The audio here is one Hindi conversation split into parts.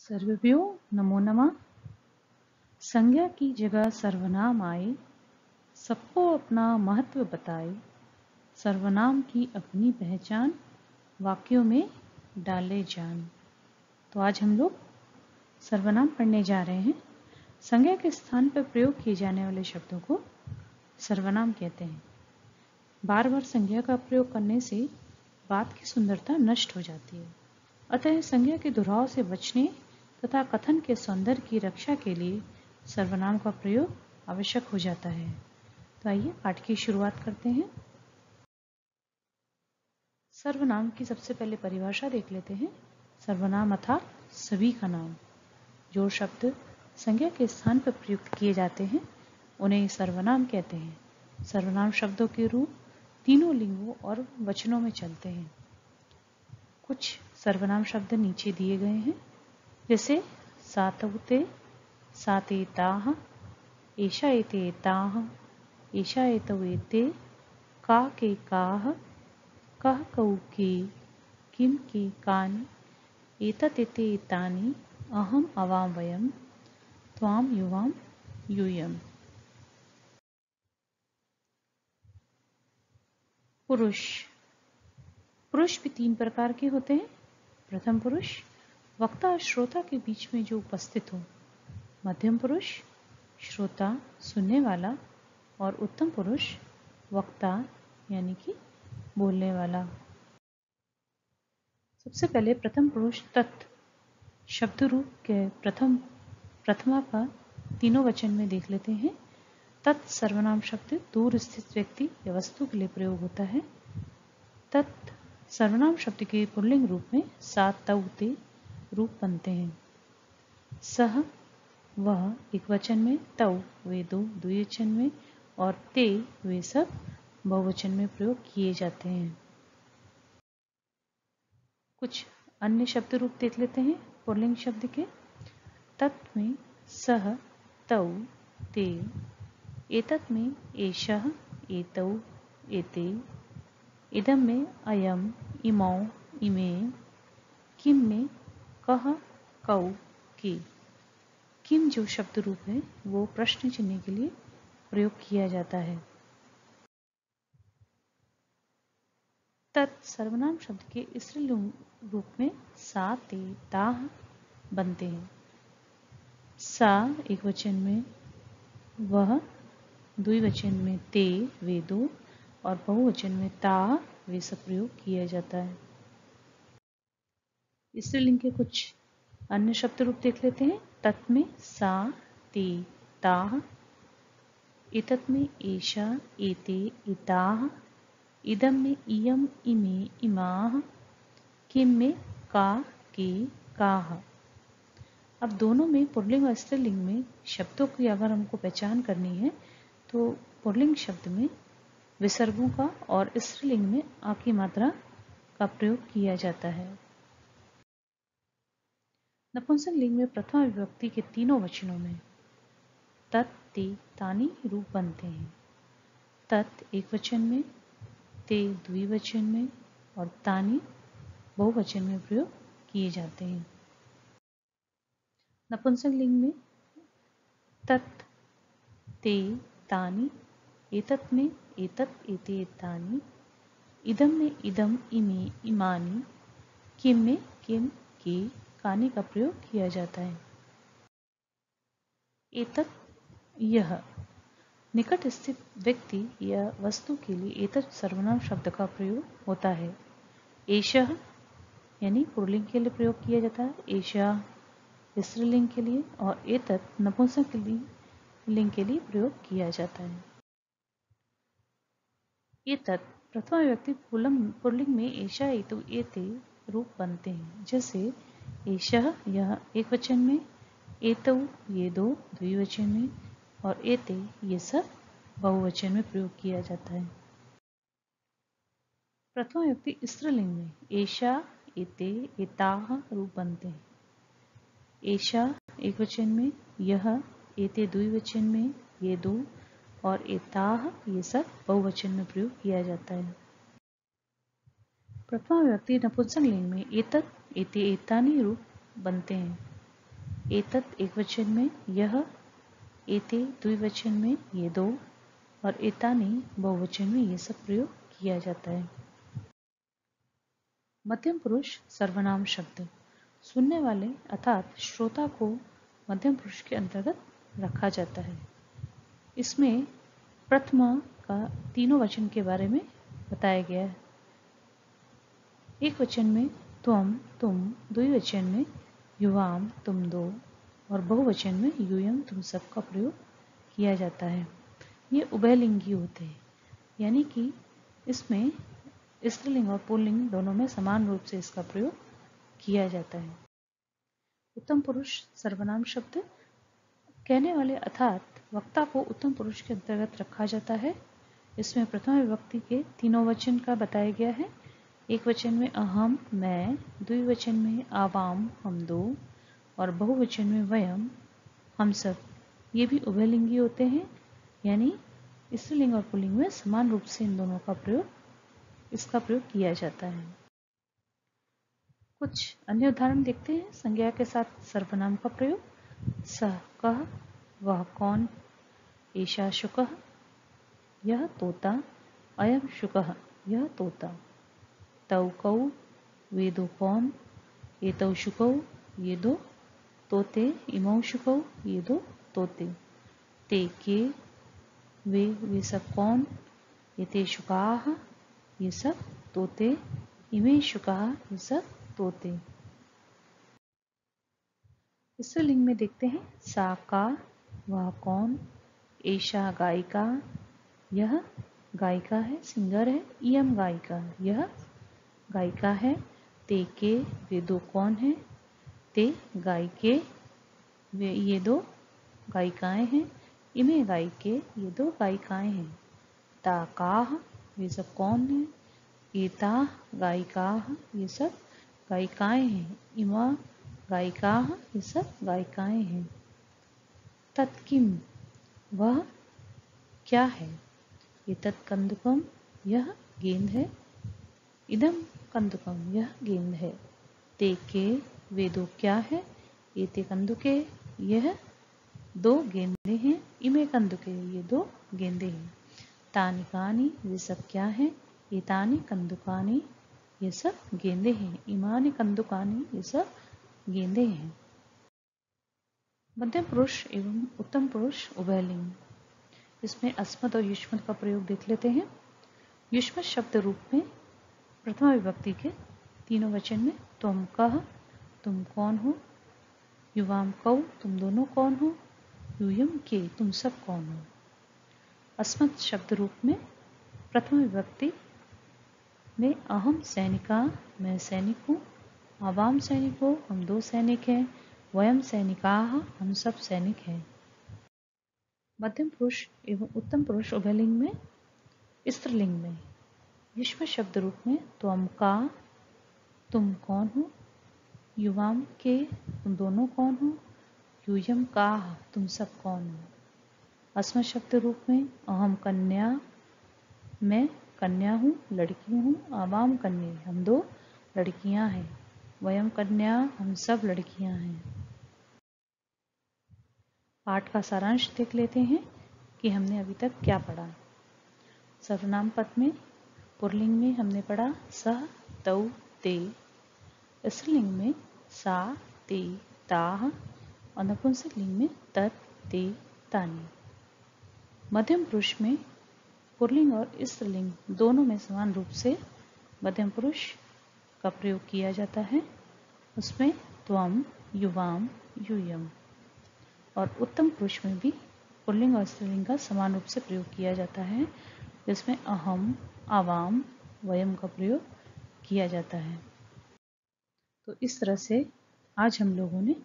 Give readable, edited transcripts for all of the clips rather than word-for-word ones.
सर्वभ्यो नमो नमः। संज्ञा की जगह सर्वनाम आए, सबको अपना महत्व बताए। सर्वनाम की अपनी पहचान, वाक्यों में डाले जान। तो आज हम लोग सर्वनाम पढ़ने जा रहे हैं। संज्ञा के स्थान पर प्रयोग किए जाने वाले शब्दों को सर्वनाम कहते हैं। बार बार संज्ञा का प्रयोग करने से बात की सुंदरता नष्ट हो जाती है। अतः संज्ञा के दोहराव से बचने तथा कथन के सौंदर्य की रक्षा के लिए सर्वनाम का प्रयोग आवश्यक हो जाता है। तो आइए पाठ की शुरुआत करते हैं। सर्वनाम की सबसे पहले परिभाषा देख लेते हैं। सर्वनाम अर्थात सभी का नाम। जो शब्द संज्ञा के स्थान पर प्रयुक्त किए जाते हैं उन्हें सर्वनाम कहते हैं। सर्वनाम शब्दों के रूप तीनों लिंगों और वचनों में चलते हैं। कुछ सर्वनाम शब्द नीचे दिए गए हैं, जैसे सातवते, सातेताः, एषा एते एताः, एषा एतौ एते, का के काः, कः कौ के, किं के कानि, एतत् एते एतानि, अहम् अवां वयं, त्वां युवां यूयम्। पुरुष। पुरुष भी तीन प्रकार के होते हैं। प्रथम पुरुष वक्ता और श्रोता के बीच में जो उपस्थित हो। मध्यम पुरुष श्रोता सुनने वाला। और उत्तम पुरुष वक्ता यानी कि बोलने वाला। सबसे पहले प्रथम पुरुष तत् शब्द रूप के प्रथमा का तीनों वचन में देख लेते हैं। तत् सर्वनाम शब्द दूर स्थित व्यक्ति या वस्तु के लिए प्रयोग होता है। तत् सर्वनाम शब्द के पुल्लिंग रूप में सात तौ ते रूप बनते हैं। सह वह एक वचन में, तौ वे दो द्विवचन में और ते वे सब बहुवचन में प्रयोग किए जाते हैं। कुछ अन्य शब्द रूप देख लेते हैं पुल्लिंग शब्द के। तत् में सह, तौ, ते। एतत् में एषः, एतौ, एते। इदं में अयं, इमौ, इमे। किं में कः, कौ, के। किम जो शब्द रूप है वो प्रश्न चिन्ह के लिए प्रयोग किया जाता है। तत् सर्वनाम शब्द के स्त्रीलिंग रूप में सा, ते, ताः बनते हैं। सा एक वचन में, वह द्विवचन में, ते वे दो और बहुवचन में ता वे सब प्रयोग किया जाता है। स्त्रीलिंग के कुछ अन्य शब्द रूप देख लेते हैं। तत् में सा, ते, ताः। एतत् में एषा, एते, एताः। इदं में इयं, इमे, इमाः। किं में का, के, काः। अब दोनों में पुल्लिंग और स्त्रीलिंग में शब्दों की अगर हमको पहचान करनी है तो पुल्लिंग शब्द में विसर्गों का और स्त्रीलिंग में आ की मात्रा का प्रयोग किया जाता है। नपुंसक लिंग में प्रथमा विभक्ति के तीनों वचनों में तत्, ते, तानि रूप बनते हैं। तत् एक वचन में, ते द्विवचन में और तानि बहुवचन में प्रयोग किए जाते हैं। नपुंसक लिंग में तत्, ते, तानि। एतत् में एतत्, एते, एतानि। इदं में इदं, इमे, इमानि। किम में किम, के, कानि का प्रयोग किया जाता है। एतत् यह निकट स्थित व्यक्ति या वस्तु के लिए एतत् सर्वनाम शब्द का प्रयोग होता है। एषः यानी पुल्लिंग के लिए प्रयोग किया जाता है, एषा स्त्रीलिंग के लिए और एतत् नपुंसक लिंग के लिए प्रयोग किया जाता है। एतत् प्रथमा विभक्ति पुल्लिंग में एषा, एतौ, एते रूप बनते हैं। जैसे एषः यह एक वचन में, एतौ ये दो द्विवचन में और एते ये सब बहुवचन में प्रयोग किया जाता है। प्रथमा विभक्ति स्त्रीलिंग में एषा, एते, एताः रूप बनते हैं। एषा एक वचन में, यह, एते द्विवचन में, ये दो और एताः ये सब बहुवचन में प्रयोग किया जाता है। प्रथमा विभक्ति नपुंसक लिंग में एतत्, एते, एतानि रूप बनते हैं। एतत् एक वचन में यह, एते द्विवचन में ये दो, और एतानि बहुवचन में ये सब प्रयोग किया जाता है। मध्यम पुरुष सर्वनाम शब्द सुनने वाले अर्थात श्रोता को मध्यम पुरुष के अंतर्गत रखा जाता है। इसमें प्रथमा का तीनों वचन के बारे में बताया गया है। एक वचन में त्वम तुम, द्विवचन में युवाम तुम दो, और बहुवचन में यूयम तुम सब का प्रयोग किया जाता है। ये उभयलिंगी होते हैं, यानी कि इसमें स्त्रीलिंग और पुल्लिंग दोनों में समान रूप से इसका प्रयोग किया जाता है। उत्तम पुरुष सर्वनाम शब्द कहने वाले अर्थात वक्ता को उत्तम पुरुष के अंतर्गत रखा जाता है। इसमें प्रथम विभक्ति के तीनों वचन का बताया गया है। एक वचन में अहम मैं, द्विवचन में आवाम हम दो, और बहुवचन में वयम हम सब। ये भी उभयलिंगी होते हैं, यानी स्त्रीलिंग और पुल्लिंग में समान रूप से इन दोनों का इसका प्रयोग किया जाता है। कुछ अन्य उदाहरण देखते हैं। संज्ञा के साथ सर्वनाम का प्रयोग। सह कह, वह कौन, एषा शुकः, यह तोता, अयम शुकः, यह तोता, तौ कौ, वे दो कौन, एतौ शुकौ, ये दो तोते, इमौ शुकौ, ये दो तोते, ते के, वे सब कौन, एते शुकाः, ये सब तोते, इमे शुकाः, ये सब तोते। स्त्रीलिंग में देखते हैं। सा का, वह कौन, एषा गायिका, यह गायिका है, सिंगर है, इयम गायिका, यह गायिका है, ते के, वे दो कौन है, ते गायिके, वे ये दो गायिकाएं हैं, इमे गायिके, ये दो गायिकाएं हैं, ता काह, वे सब कौन है, एता गायिकाः, ये सब गायिकाएं हैं, इमा गायिकाः, ये सब गायिकाएं हैं, तत्किम, वह क्या है, एतत् कंदुकम, यह गेंद है, इदम कंदुकम, यह गेंद है, ते के, वे दो क्या है, एते कंदुके, यह दो गेंदे हैं, इमे कंदुके, ये दो गेंदे हैं, तानि कानि, वे सब क्या है, एतानि कंदुकानि, ये सब गेंदे हैं, इमानि कंदुकानि, ये सब गेंदे हैं। मध्यम पुरुष एवं उत्तम पुरुष उभयलिंग। इसमें अस्मत् और युष्मत् का प्रयोग देख लेते हैं। युष्मत् शब्द रूप में प्रथमा विभक्ति के तीनों वचन में त्वम कह, तुम कौन हो, युवाम कौ, तुम दोनों कौन हो, यूयम के, तुम सब कौन हो। अस्मत् शब्द रूप में प्रथम विभक्ति में अहम सैनिका, मैं सैनिक हूँ, आवाम सैनिक हो, हम दो सैनिक हैं, वयम सैनिकाः, हम सब सैनिक हैं। मध्यम पुरुष एवं उत्तम पुरुष उभयलिंग में स्त्रीलिंग में युष्म शब्द रूप में त्वम का, तुम कौन हो, युवाम के, तुम दोनों कौन हो, यूयम का, तुम सब कौन हो। अस्मत् शब्द रूप में अहम कन्या, मैं कन्या हूँ, लड़की हूँ, आवाम कन्या, हम दो लड़कियां हैं, वयम कन्या, हम सब लड़कियां हैं। पाठ का सारांश देख लेते हैं कि हमने अभी तक क्या पढ़ा। सर्वनाम पद में पुल्लिंग में हमने पढ़ा सह, तौ, ते। स्त्रीलिंग में सा, ते, ताः, और नपुंसक लिंग में तत्, ते, तानि। मध्यम पुरुष में पुल्लिंग और स्त्रीलिंग दोनों में समान रूप से मध्यम पुरुष का प्रयोग किया जाता है। उसमें त्वम, युवाम, यूयम। और उत्तम पुरुष में भी पुल्लिंग और स्त्रीलिंग का समान रूप से प्रयोग किया जाता है, जिसमें अहम, आवाम, वयम का प्रयोग किया जाता है। तो इस तरह से आज हम लोगों ने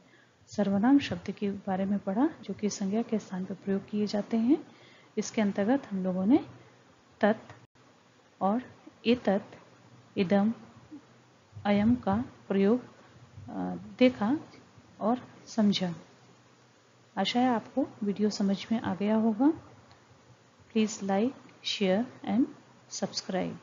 सर्वनाम शब्द के बारे में पढ़ा, जो कि संज्ञा के स्थान पर प्रयोग किए जाते हैं। इसके अंतर्गत हम लोगों ने तत् और एतत्, इदम, अयम का प्रयोग देखा और समझा। आशा है आपको वीडियो समझ में आ गया होगा। Please like, share and subscribe.